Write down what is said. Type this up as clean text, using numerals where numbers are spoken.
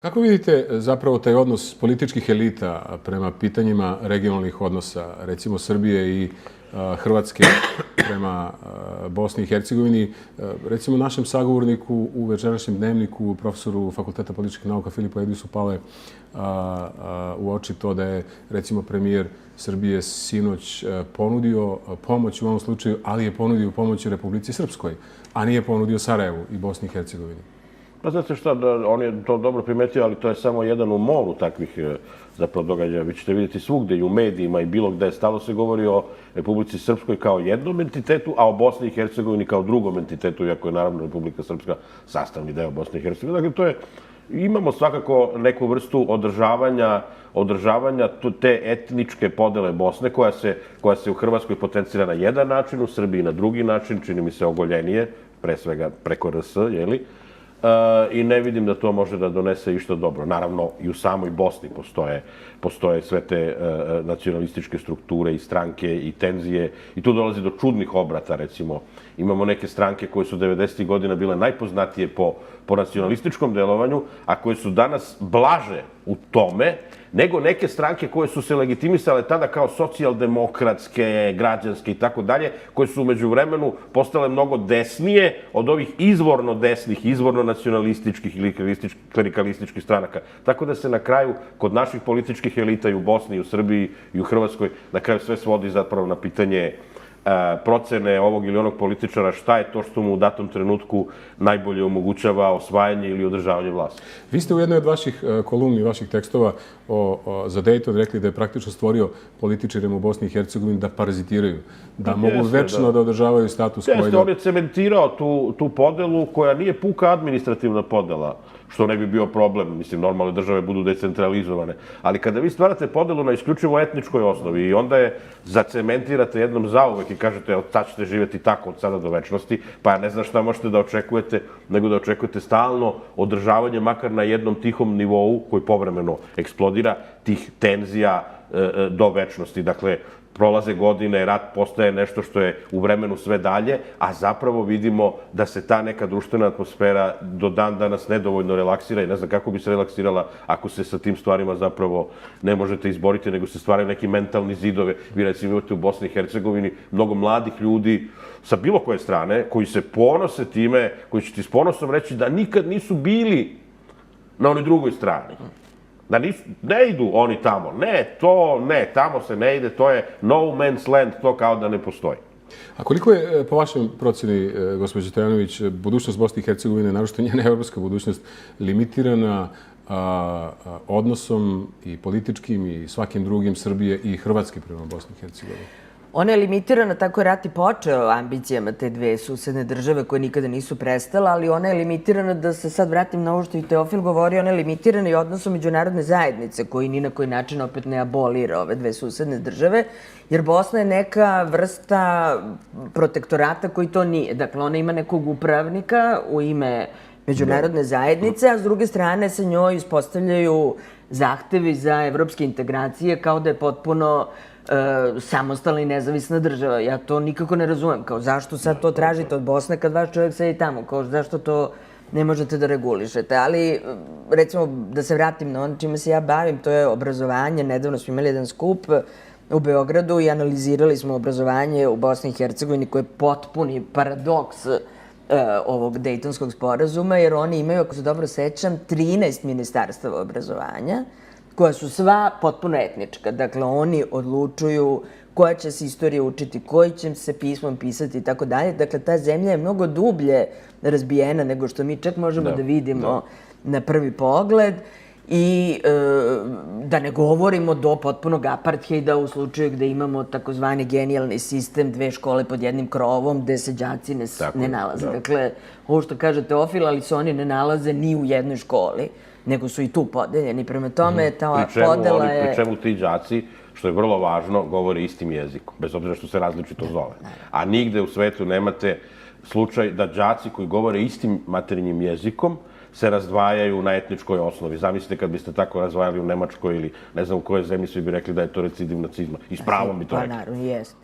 Kako vidite zapravo taj odnos političkih elita prema pitanjima regionalnih odnosa, recimo Srbije i Hrvatske prema Bosni i Hercegovini? Recimo našem sagovorniku u večerašnjem dnevniku, profesoru Fakulteta političkih nauka Filipu Edisu pale u oči to da je recimo premijer Srbije sinoć ponudio pomoć u ovom slučaju, ali je ponudio pomoć u Republici Srpskoj, a nije ponudio Sarajevu i Bosni i Hercegovini. Pa znate šta, on je to dobro primetio, ali to je samo jedan u moru takvih zapravo događaja. Vi ćete vidjeti svugde i u medijima i bilo gde stalo se govori o Republici Srpskoj kao jednom entitetu, a o Bosni i Hercegovini kao drugom entitetu, iako je naravno Republika Srpska sastavni deo Bosne i Hercegovine. Dakle, to je, imamo svakako neku vrstu održavanja te etničke podele Bosne, koja se u Hrvatskoj potencira na jedan način, u Srbiji na drugi način, čini mi se ogoljenije, pre svega preko RS, jeli? I ne vidim da to može da donese išta dobro. Naravno, i u samoj Bosni postoje sve te nacionalističke strukture i stranke i tenzije i tu dolazi do čudnih obrata, recimo. Imamo neke stranke koje su 90. godina bile najpoznatije po nacionalističkom delovanju, a koje su danas blaže u tome, nego neke stranke koje su se legitimisale tada kao socijaldemokratske, građanske i tako dalje, koje su umeđu vremenu postale mnogo desnije od ovih izvorno desnih, izvorno nacionalističkih ili klerikalističkih stranaka. Tako da se na kraju, kod naših političkih elita i u Bosni, i u Srbiji, i u Hrvatskoj, na kraju sve svodi zapravo na pitanje procene ovog ili onog političara, šta je to što mu u datom trenutku najbolje omogućava osvajanje ili održavanje vlasti. Vi ste u jednoj od vaših kolumni, vaših tekstova za Dayton rekli da je praktično stvorio političarima u Bosni i Hercegovini da parazitiraju, da mogu večno da održavaju status quo. On je cementirao tu podelu koja nije puka administrativna podela, što ne bi bio problem. Mislim, normalne države budu decentralizovane. Ali kada vi stvarate podelu na isključivo etničkoj osnovi i onda je zacementirate jednom zauvek i kažete od sad ćete živjeti tako od sada do večnosti, pa ja ne znam šta možete da očekujete, nego da očekujete stalno održavanje makar na jednom tihom nivou koji povremeno eksplodira tih tenzija do večnosti. Dakle, prolaze godine, rat postaje nešto što je u vremenu sve dalje, a zapravo vidimo da se ta neka društvena atmosfera do dan danas nedovoljno relaksira i ne znam kako bi se relaksirala ako se sa tim stvarima zapravo ne možete izboriti, nego se stvaraju neki mentalni zidove. Vi recimo imate u Bosni i Hercegovini mnogo mladih ljudi sa bilo koje strane koji se ponose time, koji će ti s ponosom reći da nikad nisu bili na onoj drugoj strani. Da ne idu oni tamo. Ne, tamo se ne ide, to je no man's land, to kao da ne postoji. A koliko je, po vašem procjeni, gospođo Stojanović, budućnost Bosne i Hercegovine, naročito njena evropska budućnost, limitirana odnosom i političkim i svakim drugim Srbije i Hrvatske prema Bosni i Hercegovini? Ona je limitirana, tako je rat i počeo ambicijama te dve susedne države koje nikada nisu prestala, ali ona je limitirana, da se sad vratim na ovo što i Teofil govori, ona je limitirana i odnosom međunarodne zajednice koji ni na koji način opet ne abolira ove dve susedne države, jer Bosna je neka vrsta protektorata koji to nije. Dakle, ona ima nekog upravnika u ime međunarodne zajednice, a s druge strane se njoj ispostavljaju zahtevi za evropske integracije kao da je potpuno samostalna i nezavisna država. Ja to nikako ne razumem. Kao, zašto sad to tražite od Bosne kad vaš čovjek sedi tamo? Kao, zašto to ne možete da regulišete? Ali, recimo, da se vratim na ono čime se ja bavim, to je obrazovanje. Nedavno smo imali jedan skup u Beogradu i analizirali smo obrazovanje u Bosni i Hercegovini, koji je potpuni paradoks ovog Dejtonskog sporazuma, jer oni imaju, ako se dobro sećam, 13 ministarstava obrazovanja, koja su sva potpuno etnička. Dakle, oni odlučuju koja će se istorija učiti, koji će se pismom pisati i tako dalje. Dakle, ta zemlja je mnogo dublje razbijena nego što mi čak možemo da vidimo na prvi pogled. I da ne govorimo do potpunog apartheida u slučaju gde imamo takozvani genijalni sistem, dve škole pod jednim krovom, gde se đaci ne nalaze. Dakle, ovo što kaže Teofil, ali se oni ne nalaze ni u jednoj školi, nego su i tu podeljeni. Prema tome, ta podela je... Pri čemu ti đaci, što je vrlo važno, govore istim jezikom, bez obzira što se različito zove. A nigde u svetu nemate slučaj da đaci koji govore istim materinjim jezikom se razdvajaju na etničkoj osnovi. Zamislite kad biste tako razdvajali u Nemačkoj ili ne znam u kojoj zemlji, svi bi rekli da je to recidiv nacizma. I s pravom bi to rekli. Pa naravno, jeste.